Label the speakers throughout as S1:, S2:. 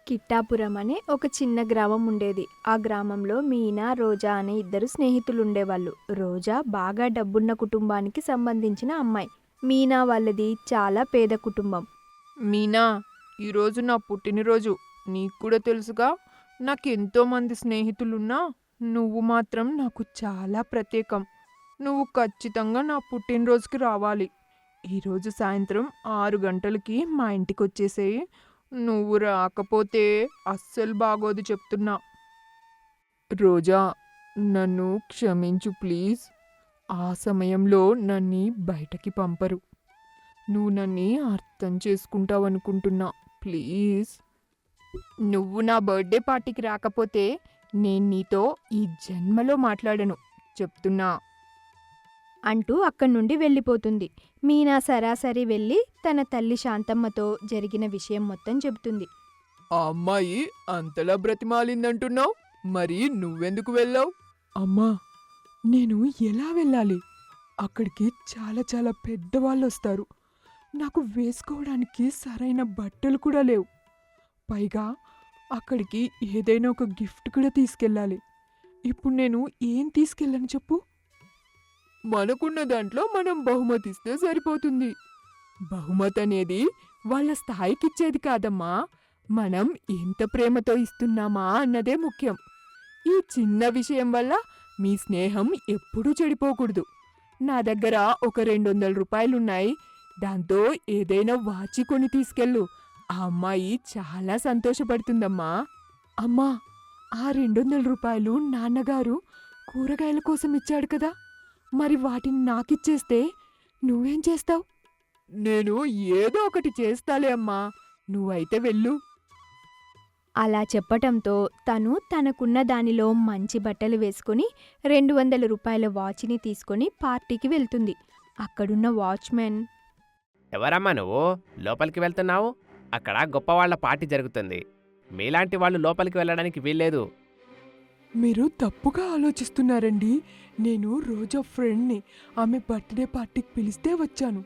S1: కిట్టాపురం అనే ఒక చిన్న గ్రామం ఉండేది. ఆ గ్రామంలో మీనా, రోజా అనే ఇద్దరు స్నేహితులుండేవాళ్ళు. రోజా బాగా డబ్బున్న కుటుంబానికి సంబంధించిన అమ్మాయి. మీనా వాళ్ళది చాలా పేద కుటుంబం.
S2: మీనా, ఈరోజు నా పుట్టినరోజు. నీకు కూడా తెలుసుగా, నాకెంతో మంది స్నేహితులున్నా నువ్వు మాత్రం నాకు చాలా ప్రత్యేకం. నువ్వు ఖచ్చితంగా నా పుట్టినరోజుకి రావాలి. ఈరోజు సాయంత్రం 6 గంటలకి మా ఇంటికొచ్చేసేయి. నువ్వు రాకపోతే అస్సలు బాగోదు చెప్తున్నా. రోజా, నన్ను క్షమించు ప్లీజ్. ఆ సమయంలో నన్ని బయటకి పంపరు. నువ్వు నన్ని అర్థం చేసుకుంటావనుకుంటున్నా. ప్లీజ్. నువ్వు నా బర్త్డే పార్టీకి రాకపోతే నేను నీతో ఈ జన్మలో మాట్లాడను చెప్తున్నా.
S1: అంటూ అక్కడి నుండి వెళ్ళిపోతుంది. మీనా సరాసరి వెళ్ళి తన తల్లి శాంతమ్మతో జరిగిన విషయం మొత్తం చెబుతుంది.
S2: ఆ అమ్మాయి అంతలా బ్రతిమాలిందంటున్నావు, మరి నువ్వెందుకు వెళ్ళావు? అమ్మా, నేను ఎలా వెళ్ళాలి? అక్కడికి చాలా చాలా పెద్దవాళ్ళు వస్తారు. నాకు వేసుకోవడానికి సరైన బట్టలు కూడా లేవు. పైగా అక్కడికి ఏదైనా ఒక గిఫ్ట్ కూడా తీసుకెళ్ళాలి. ఇప్పుడు నేను ఏం తీసుకెళ్ళను చెప్పు? మనకున్న దాంట్లో మనం బహుమతి ఇస్తే సరిపోతుంది. బహుమతి అనేది వాళ్ళ స్థాయికిచ్చేది కాదమ్మా. మనం ఎంత ప్రేమతో ఇస్తున్నామా అన్నదే ముఖ్యం. ఈ చిన్న విషయం వల్ల మీ స్నేహం ఎప్పుడూ చెడిపోకూడదు. నా దగ్గర ఒక 200 రూపాయలున్నాయి. దాంతో ఏదైనా వాచి కొని తీసుకెళ్ళు. ఆ అమ్మాయి చాలా సంతోషపడుతుందమ్మా. అమ్మా, ఆ 200 రూపాయలు నాన్నగారు కూరగాయల కోసం ఇచ్చాడు కదా, మరి వాటిని నాకిచ్చేస్తే నువ్వేం చేస్తావు? నేను ఏదో ఒకటి చేస్తాలే అమ్మా, నువ్వైతే వెళ్ళు.
S1: అలా చెప్పటంతో తను తనకున్న దానిలో మంచి బట్టలు వేసుకుని 200 రూపాయల వాచ్ని తీసుకొని పార్టీకి వెళ్తుంది. అక్కడున్న వాచ్మెన్,
S3: ఎవరమ్మా నువ్వు లోపలికి వెళ్తున్నావు? అక్కడ గొప్పవాళ్ల పార్టీ జరుగుతుంది. మీలాంటి వాళ్ళు లోపలికి వెళ్ళడానికి వీల్లేదు.
S2: మీరు తప్పుగా ఆలోచిస్తున్నారండి. నేను రోజా ఫ్రెండ్ని. ఆమె బర్త్డే పార్టీకి పిలిస్తే వచ్చాను.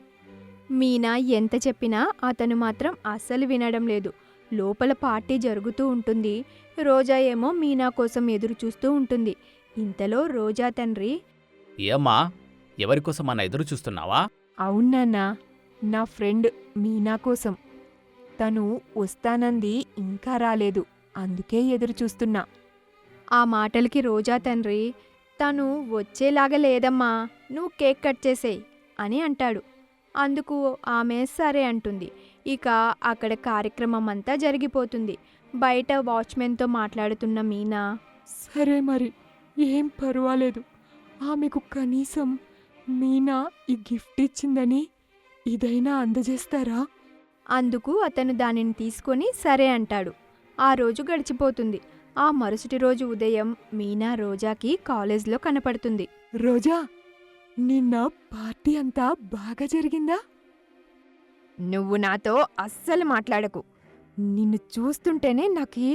S1: మీనా ఎంత చెప్పినా అతను మాత్రం అస్సలు వినడం లేదు. లోపల పార్టీ జరుగుతూ ఉంటుంది. రోజా ఏమో మీనా కోసం ఎదురు చూస్తూ ఉంటుంది. ఇంతలో రోజా తండ్రి,
S4: ఏమ్మా, ఎవరికోసం మన ఎదురు చూస్తున్నావా?
S2: అవునన్నా, నా ఫ్రెండ్ మీనా కోసం. తను వస్తానంది ఇంకా రాలేదు, అందుకే ఎదురు చూస్తున్నా.
S1: ఆ మాటలకి రోజా తండ్రి, తను వచ్చేలాగా లేదమ్మా, నువ్వు కేక్ కట్ చేసేయ్ అని అంటాడు. అందుకు ఆమె సరే అంటుంది. ఇక అక్కడ కార్యక్రమం అంతా జరిగిపోతుంది. బయట వాచ్మెన్తో మాట్లాడుతున్న మీనా,
S2: సరే మరి, ఏం పర్వాలేదు. ఆమెకు కనీసం మీనా ఈ గిఫ్ట్ ఇచ్చిందని ఇదైనా అందజేస్తారా?
S1: అందుకు అతను దానిని తీసుకొని సరే అంటాడు. ఆ రోజు గడిచిపోతుంది. ఆ మరుసటి రోజు ఉదయం మీనా రోజాకి కాలేజ్లో కనపడుతుంది.
S2: రోజా, నిన్న పార్టీ అంతా బాగా జరిగిందా?
S1: నువ్వు నాతో అస్సలు మాట్లాడకు. నిన్ను చూస్తుంటేనే నాకు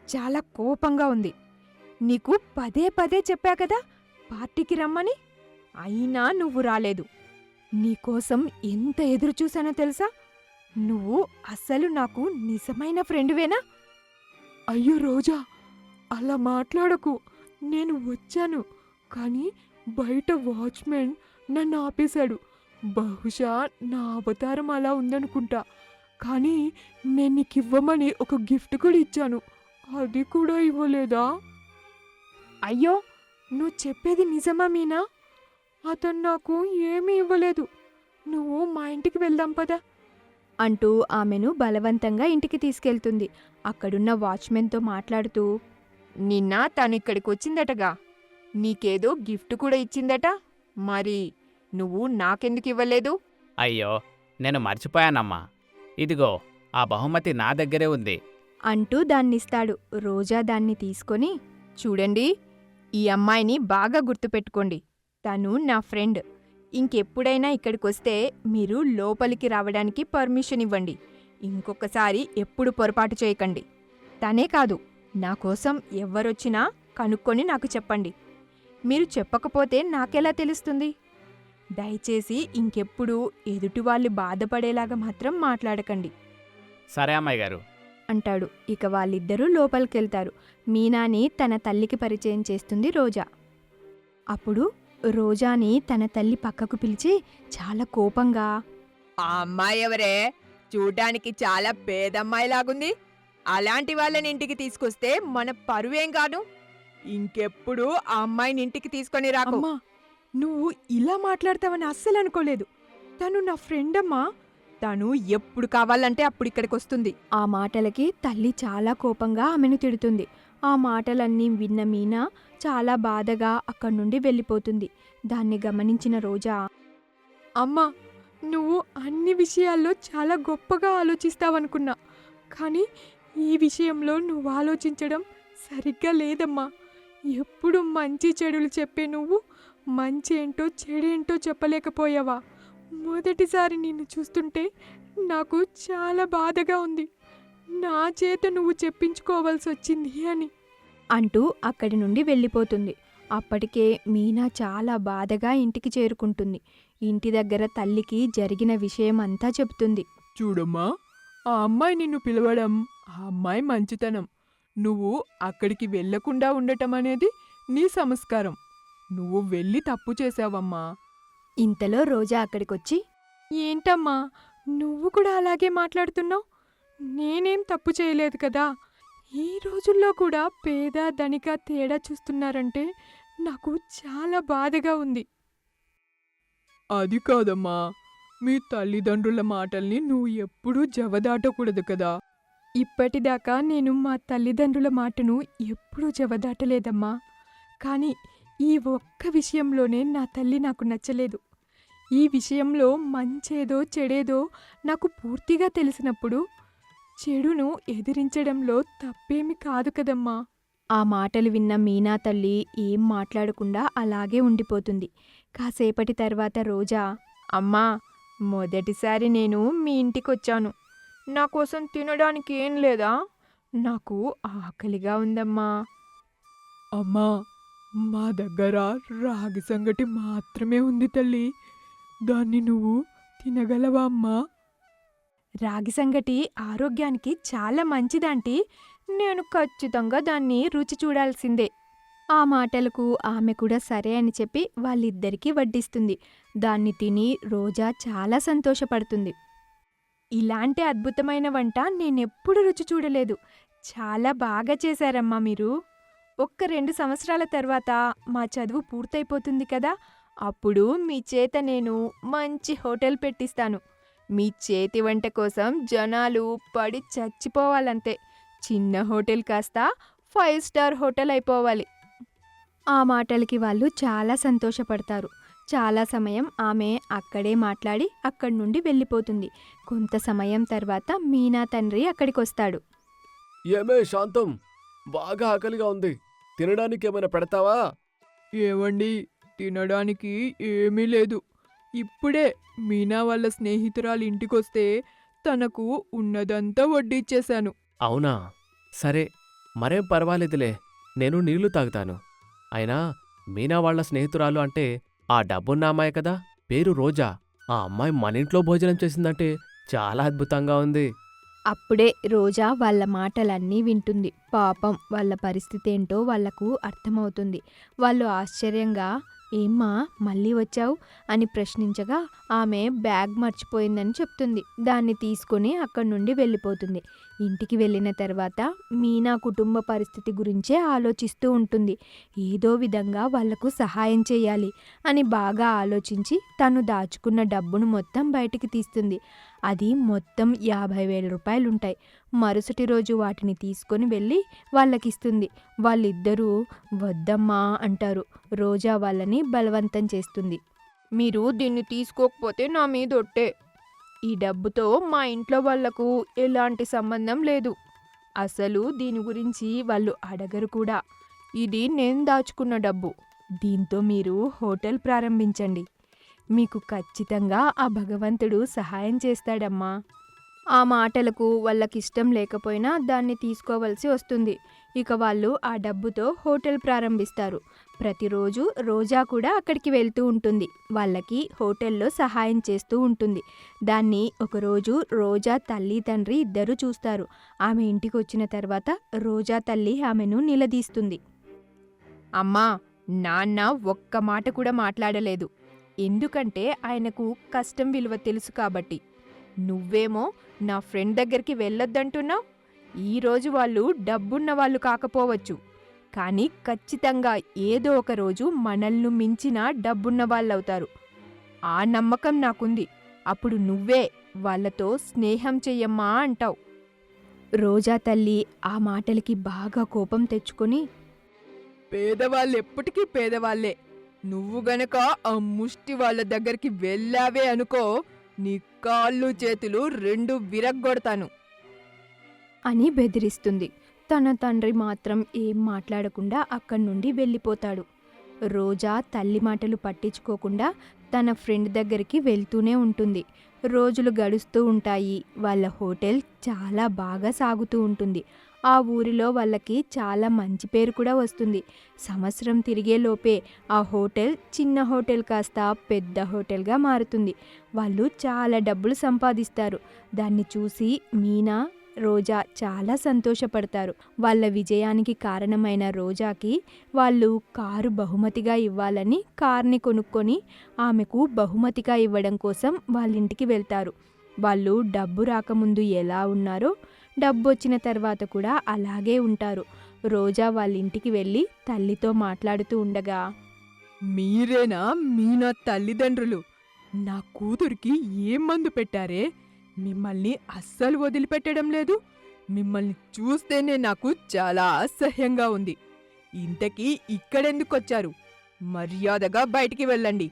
S1: చాలా కోపంగా ఉంది. నీకు పదే పదే చెప్పా కదా పార్టీకి రమ్మని, అయినా నువ్వు రాలేదు. నీకోసం ఎంత ఎదురు చూశానో తెలుసా? నువ్వు అస్సలు నాకు నిజమైన ఫ్రెండువేనా?
S2: అయ్యో రోజా, అలా మాట్లాడకు. నేను వచ్చాను, కానీ బయట వాచ్మెన్ నన్ను ఆపేశాడు. బహుశా నా అవతారం అలా ఉందనుకుంటా. కానీ నేను నీకు ఇవ్వమని ఒక గిఫ్ట్ కూడా ఇచ్చాను, అది కూడా ఇవ్వలేదా? అయ్యో, నువ్వు చెప్పేది నిజమా మీనా? అతను నాకు ఏమీ ఇవ్వలేదు. నువ్వు మా ఇంటికి వెళ్దాం పదా
S1: అంటూ ఆమెను బలవంతంగా ఇంటికి తీసుకెళ్తుంది. అక్కడున్న వాచ్మెన్తో మాట్లాడుతూ,
S2: నిన్న తనిక్కడికి వచ్చిందటగా, నీకేదో గిఫ్ట్ కూడా ఇచ్చిందట. మరి నువ్వు నాకెందుకు ఇవ్వలేదు?
S4: అయ్యో, నేను మర్చిపోయానమ్మా. ఇదిగో, ఆ బహుమతి నా దగ్గరే ఉంది.
S1: అంటూ దాన్నిస్తాడు. రోజా దాన్ని తీసుకొని, చూడండి, ఈ అమ్మాయిని బాగా గుర్తుపెట్టుకోండి. తను నా ఫ్రెండ్. ఇంకెప్పుడైనా ఇక్కడికొస్తే మీరు లోపలికి రావడానికి పర్మిషన్ ఇవ్వండి. ఇంకొకసారి ఎప్పుడు పొరపాటు చేయకండి. తనే కాదు, నా కోసం ఎవ్వరొచ్చినా కనుక్కొని నాకు చెప్పండి. మీరు చెప్పకపోతే నాకెలా తెలుస్తుంది? దయచేసి ఇంకెప్పుడు ఎదుటివాళ్ళు బాధపడేలాగా మాత్రం మాట్లాడకండి
S4: సరే అమ్మాయి గారు.
S1: అంటాడు. ఇక వాళ్ళిద్దరూ లోపలికెళ్తారు. మీనాని తన తల్లికి పరిచయం చేస్తుంది రోజా. అప్పుడు రోజాని తన తల్లి పక్కకు పిలిచి చాలా కోపంగా,
S2: ఆ అమ్మాయి ఎవరే? చూడ్డానికి చాలా పేదమ్మాయిలాగుంది. అలాంటి వాళ్ళని ఇంటికి తీసుకొస్తే మన పరువేం కాదు. ఇంకెప్పుడు ఆ అమ్మాయిని ఇంటికి తీసుకొని రాకు.
S1: అమ్మా, నువ్వు ఇలా మాట్లాడతావని అస్సలు అనుకోలేదు. తను నా ఫ్రెండ్ అమ్మా.
S2: తను ఎప్పుడు కావాలంటే అప్పుడు ఇక్కడికొస్తుంది.
S1: ఆ మాటలకి తల్లి చాలా కోపంగా ఆమెను తిడుతుంది. ఆ మాటలన్నీ విన్న మీనా చాలా బాధగా అక్కడి నుండి వెళ్ళిపోతుంది. దాన్ని గమనించిన రోజా,
S2: అమ్మా, నువ్వు అన్ని విషయాల్లో చాలా గొప్పగా ఆలోచిస్తావనుకున్నా, కానీ ఈ విషయంలో నువ్వు ఆలోచించడం సరిగ్గా లేదమ్మా. ఎప్పుడు మంచి చెడులు చెప్పే నువ్వు మంచి ఏంటో చెడేంటో చెప్పలేకపోయావా? మొదటిసారి నిన్ను చూస్తుంటే నాకు చాలా బాధగా ఉంది. నా చేత నువ్వు చెప్పించుకోవాల్సి వచ్చింది అని.
S1: అంటూ అక్కడి నుండి వెళ్ళిపోతుంది. అప్పటికే మీనా చాలా బాధగా ఇంటికి చేరుకుంటుంది. ఇంటి దగ్గర తల్లికి జరిగిన విషయం అంతా చెప్తుంది.
S2: చూడమ్మా, ఆ అమ్మాయి నిన్ను పిలవడం ఆ అమ్మాయి మంచితనం. నువ్వు అక్కడికి వెళ్లకుండా ఉండటం అనేది నీ సంస్కారం. నువ్వు వెళ్ళి తప్పు చేశావమ్మా.
S1: ఇంతలో రోజా అక్కడికొచ్చి,
S2: ఏంటమ్మా, నువ్వు కూడా అలాగే మాట్లాడుతున్నావు? నేనేం తప్పు చేయలేదు కదా. ఈ రోజుల్లో కూడా పేద ధనిక తేడా చూస్తున్నారంటే నాకు చాలా బాధగా ఉంది. అది కాదమ్మా, మీ తల్లిదండ్రుల మాటల్ని నువ్వు ఎప్పుడూ జవదాటకూడదు కదా. ఇప్పటిదాకా నేను మా తల్లిదండ్రుల మాటను ఎప్పుడూ జవదాటలేదమ్మా. కానీ ఈ ఒక్క విషయంలోనే నా తల్లి నాకు నచ్చలేదు. ఈ విషయంలో మంచేదో చెడేదో నాకు పూర్తిగా తెలిసినప్పుడు చెడును ఎదిరించడంలో తప్పేమి కాదు కదమ్మా.
S1: ఆ మాటలు విన్న మీనా తల్లి ఏం మాట్లాడకుండా అలాగే ఉండిపోతుంది. కాసేపటి తర్వాత రోజా,
S2: అమ్మా, మొదటిసారి నేను మీ ఇంటికొచ్చాను. నా కోసం తినడానికి ఏం లేదా? నాకు ఆకలిగా ఉందమ్మా. అమ్మా, మా దగ్గర రాగి సంగటి మాత్రమే ఉంది తల్లి. దాన్ని నువ్వు తినగలవా అమ్మా?
S1: రాగి సంగటి ఆరోగ్యానికి చాలా మంచిదంటీ. నేను ఖచ్చితంగా దాన్ని రుచి చూడాల్సిందే. ఆ మాటలకు ఆమె కూడా సరే అని చెప్పి వాళ్ళిద్దరికీ వడ్డిస్తుంది. దాన్ని తిని రోజా చాలా సంతోషపడుతుంది. ఇలాంటి అద్భుతమైన వంట నేనెప్పుడు రుచి చూడలేదు. చాలా బాగా చేశారమ్మా మీరు. ఒక్క 2 సంవత్సరాల తర్వాత మా చదువు పూర్తయిపోతుంది కదా, అప్పుడు మీ చేత నేను మంచి హోటల్ పెట్టిస్తాను. మీ చేతి వంట కోసం జనాలు పడి చచ్చిపోవాలంతే. చిన్న హోటల్ కాస్త 5 స్టార్ హోటల్ అయిపోవాలి. ఆ మాటలకి వాళ్ళు చాలా సంతోషపడతారు. చాలా సమయం ఆమె అక్కడే మాట్లాడి అక్కడి నుండి వెళ్ళిపోతుంది. కొంత సమయం తర్వాత మీనా తండ్రి అక్కడికొస్తాడు.
S5: ఏమే శాంతం, బాగా ఆకలిగా ఉంది. తినడానికి ఏమైనా పెడతావా?
S2: ఏవండి, తినడానికి ఏమీ లేదు. ఇప్పుడే మీనా వాళ్ళ స్నేహితురాలు ఇంటికొస్తే తనకు ఉన్నదంతా వడ్డిచ్చేశాను.
S3: అవునా? సరే, మరేం పర్వాలేదులే. నేను నీళ్లు తాగుతాను. అయినా మీనా వాళ్ళ స్నేహితురాలు అంటే ఆ డబ్బున్న అమ్మాయి కదా, పేరు రోజా. ఆ అమ్మాయి మన ఇంట్లో భోజనం చేసిందంటే చాలా అద్భుతంగా ఉంది.
S1: అప్పుడే రోజా వాళ్ళ మాటలన్నీ వింటుంది. పాపం వాళ్ళ పరిస్థితేంటో వాళ్లకు అర్థమవుతుంది. వాళ్ళు ఆశ్చర్యంగా, ఏమ్మా మళ్ళీ వచ్చావు అని ప్రశ్నించగా ఆమె బ్యాగ్ మర్చిపోయిందని చెప్తుంది. దాన్ని తీసుకుని అక్కడి నుండి వెళ్ళిపోతుంది. ఇంటికి వెళ్ళిన తర్వాత మీనా కుటుంబ పరిస్థితి గురించే ఆలోచిస్తూ ఉంటుంది. ఏదో విధంగా వాళ్లకు సహాయం చేయాలి అని బాగా ఆలోచించి తను దాచుకున్న డబ్బును మొత్తం బయటికి తీస్తుంది. అది మొత్తం 50,000 రూపాయలుంటాయి. మరుసటి రోజు వాటిని తీసుకొని వెళ్ళి వాళ్ళకిస్తుంది. వాళ్ళిద్దరూ వద్దమ్మా అంటారు. రోజా వాళ్ళని బలవంతం చేస్తుంది.
S2: మీరు దీన్ని తీసుకోకపోతే నా మీదొట్టే. ఈ డబ్బుతో మా ఇంట్లో వాళ్లకు ఎలాంటి సంబంధం లేదు. అసలు దీని గురించి వాళ్ళు అడగరు కూడా. ఇది నేను దాచుకున్న డబ్బు. దీంతో మీరు హోటల్ ప్రారంభించండి. మీకు ఖచ్చితంగా ఆ భగవంతుడు సహాయం చేస్తాడమ్మా.
S1: ఆ మాటలకు వాళ్ళకిష్టం లేకపోయినా దాన్ని తీసుకోవలసి వస్తుంది. ఇక వాళ్ళు ఆ డబ్బుతో హోటల్ ప్రారంభిస్తారు. ప్రతిరోజు రోజా కూడా అక్కడికి వెళ్తూ ఉంటుంది. వాళ్ళకి హోటల్లో సహాయం చేస్తూ ఉంటుంది. దాన్ని ఒకరోజు రోజా తల్లి తండ్రి ఇద్దరూ చూస్తారు. ఆమె ఇంటికి వచ్చిన తర్వాత రోజా తల్లి ఆమెను నిలదీస్తుంది. అమ్మా, నాన్న ఒక్క మాట కూడా మాట్లాడలేదు. ఎందుకంటే ఆయనకు కష్టం విలువ తెలుసు కాబట్టి. నువ్వేమో నా ఫ్రెండ్ దగ్గరికి వెళ్ళొద్దంటున్నావు. ఈరోజు వాళ్ళు డబ్బున్న వాళ్ళు కాకపోవచ్చు, కానీ ఖచ్చితంగా ఏదో ఒక రోజు మనల్ని మించిన డబ్బున్న వాళ్ళవుతారు. ఆ నమ్మకం నాకుంది. అప్పుడు నువ్వే వాళ్ళతో స్నేహం చెయ్యమ్మా అంటావు. రోజా తల్లి ఆ మాటలకి బాగా కోపం తెచ్చుకొని,
S2: పేదవాళ్ళెప్పటికీ పేదవాళ్లే. నువ్వు గనక ఆ ముష్టి వాళ్ళ దగ్గరికి వెళ్ళావే అనుకో, నీ కాళ్ళు చేతులు రెండు విరగ్గొడతాను
S1: అని బెదిరిస్తుంది. తన తండ్రి మాత్రం ఏం మాట్లాడకుండా అక్కడి నుండి వెళ్ళిపోతాడు. రోజా తల్లి మాటలు పట్టించుకోకుండా తన ఫ్రెండ్ దగ్గరికి వెళ్తూనే ఉంటుంది. రోజులు గడుస్తూ ఉంటాయి. వాళ్ళ హోటల్ చాలా బాగా సాగుతూ ఉంటుంది. ఆ ఊరిలో వాళ్ళకి చాలా మంచి పేరు కూడా వస్తుంది. సంవత్సరం తిరిగేలోపే ఆ హోటల్ చిన్న హోటల్ కాస్త పెద్ద హోటల్గా మారుతుంది. వాళ్ళు చాలా డబ్బులు సంపాదిస్తారు. దాన్ని చూసి మీనా, రోజా చాలా సంతోషపడతారు. వాళ్ళ విజయానికి కారణమైన రోజాకి వాళ్ళు కారు బహుమతిగా ఇవ్వాలని కార్ని కొనుక్కొని ఆమెకు బహుమతిగా ఇవ్వడం కోసం వాళ్ళింటికి వెళ్తారు. వాళ్ళు డబ్బు రాకముందు ఎలా ఉన్నారో డబ్బు వచ్చిన తర్వాత కూడా అలాగే ఉంటారు. రోజా వాళ్ళింటికి వెళ్ళి తల్లితో మాట్లాడుతూ ఉండగా,
S2: మీరేనా మీనా తల్లిదండ్రులు? నా కూతురికి ఏం మందు పెట్టారే? మిమ్మల్ని అస్సలు వదిలిపెట్టడం లేదు. మిమ్మల్ని చూస్తేనే నాకు చాలా అసహ్యంగా ఉంది. ఇంతకీ ఇక్కడెందుకొచ్చారు? మర్యాదగా బయటికి వెళ్ళండి.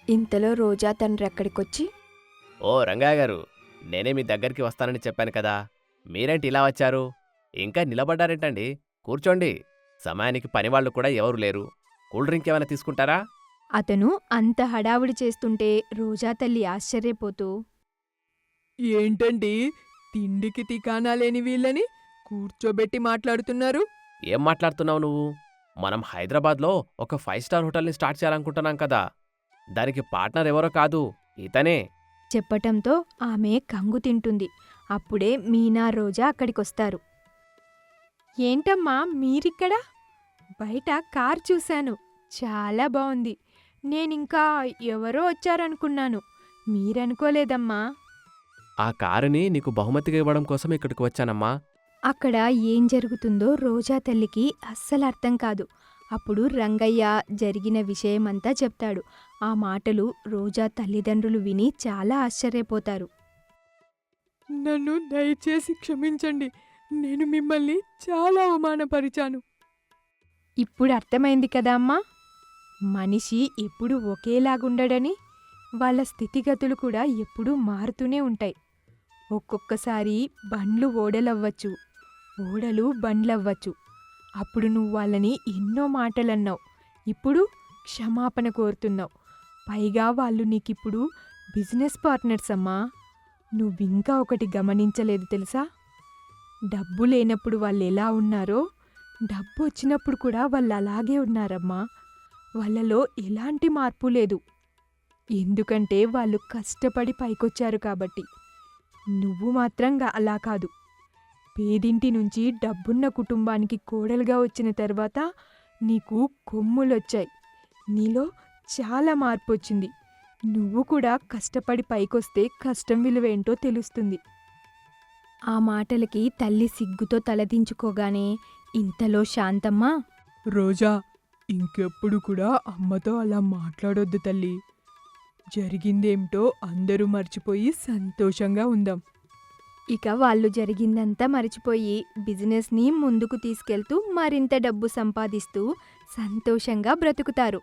S1: ఇంతలో రోజా తండ్రి అక్కడికొచ్చి,
S3: ఓ రంగయ్య గారు, నేనే మీ దగ్గరికి వస్తానని చెప్పాను కదా, మీరేంటి ఇలా వచ్చారు? ఇంకా నిలబడ్డారేంటండి? కూర్చోండి. సమయానికి పనివాళ్ళు కూడా ఎవరు లేరు. కూల్ డ్రింక్ ఏమైనా తీసుకుంటారా?
S1: అతను అంత హడావుడి చేస్తుంటే రోజా తల్లి ఆశ్చర్యపోతూ,
S2: ఏంటండి, తిండికి తికానా లేని వీళ్ళని కూర్చోబెట్టి మాట్లాడుతున్నారు?
S3: ఏం మాట్లాడుతున్నావు నువ్వు? మనం హైదరాబాద్లో ఒక 5 స్టార్ హోటల్ని స్టార్ట్ చేయాలనుకుంటున్నాం కదా. దానికి పార్ట్నర్ ఎవరో కాదు, ఇతనే.
S1: చెప్పటంతో ఆమె కంగు తింటుంది. అప్పుడే మీనా, రోజా అక్కడికొస్తారు. ఏంటమ్మా మీరిక్కడ? బయట కార్ చూశాను, చాలా బావుంది. నేనింకా ఎవరో వచ్చారనుకున్నాను. మీరనుకోలేదమ్మా.
S3: ఆ కారుని నీకు బహుమతిగా ఇవ్వడం కోసం ఇక్కడికి వచ్చానమ్మా.
S1: అక్కడ ఏం జరుగుతుందో రోజా తల్లికి అస్సలు అర్థం కాదు. అప్పుడు రంగయ్య జరిగిన విషయమంతా చెప్తాడు. ఆ మాటలు రోజా తల్లిదండ్రులు విని చాలా ఆశ్చర్యపోతారు.
S2: నన్ను దయచేసి క్షమించండి. నేను మిమ్మల్ని చాలా అవమానపరిచాను.
S1: ఇప్పుడు అర్థమైంది కదా అమ్మా, మనిషి ఎప్పుడూ ఒకేలాగుండడని. వాళ్ళ స్థితిగతులు కూడా ఎప్పుడూ మారుతూనే ఉంటాయి. ఒక్కొక్కసారి బండ్లు ఓడలవ్వచ్చు, ఓడలు బండ్లవ్వచ్చు. అప్పుడు నువ్వు వాళ్ళని ఎన్నో మాటలన్నావు, ఇప్పుడు క్షమాపణ కోరుతున్నావు. పైగా వాళ్ళు నీకిప్పుడు బిజినెస్ పార్ట్నర్స్ అమ్మా. నువ్వింకా ఒకటి గమనించలేదు తెలుసా? డబ్బు లేనప్పుడు వాళ్ళు ఎలా ఉన్నారో, డబ్బు వచ్చినప్పుడు కూడా వాళ్ళు అలాగే ఉన్నారమ్మా. వాళ్ళలో ఎలాంటి మార్పు లేదు. ఎందుకంటే వాళ్ళు కష్టపడి పైకొచ్చారు కాబట్టి. నువ్వు మాత్రం అలా కాదు. పేదింటి నుంచి డబ్బున్న కుటుంబానికి కోడలుగా వచ్చిన తర్వాత నీకు కొమ్ములొచ్చాయి. నీలో చాలా మార్పు వచ్చింది. నువ్వు కూడా కష్టపడి పైకొస్తే కష్టం విలువేంటో తెలుస్తుంది. ఆ మాటలకి తల్లి సిగ్గుతో తలదించుకోగానే ఇంతలో శాంతమ్మ,
S2: రోజా, ఇంకెప్పుడు కూడా అమ్మతో అలా మాట్లాడొద్దు తల్లి. జరిగిందేమిటో అందరూ మర్చిపోయి సంతోషంగా ఉందాం.
S1: ఇక వాళ్ళు జరిగిందంతా మరిచిపోయి బిజినెస్ని ముందుకు తీసుకెళ్తూ మరింత డబ్బు సంపాదిస్తూ సంతోషంగా బ్రతుకుతారు.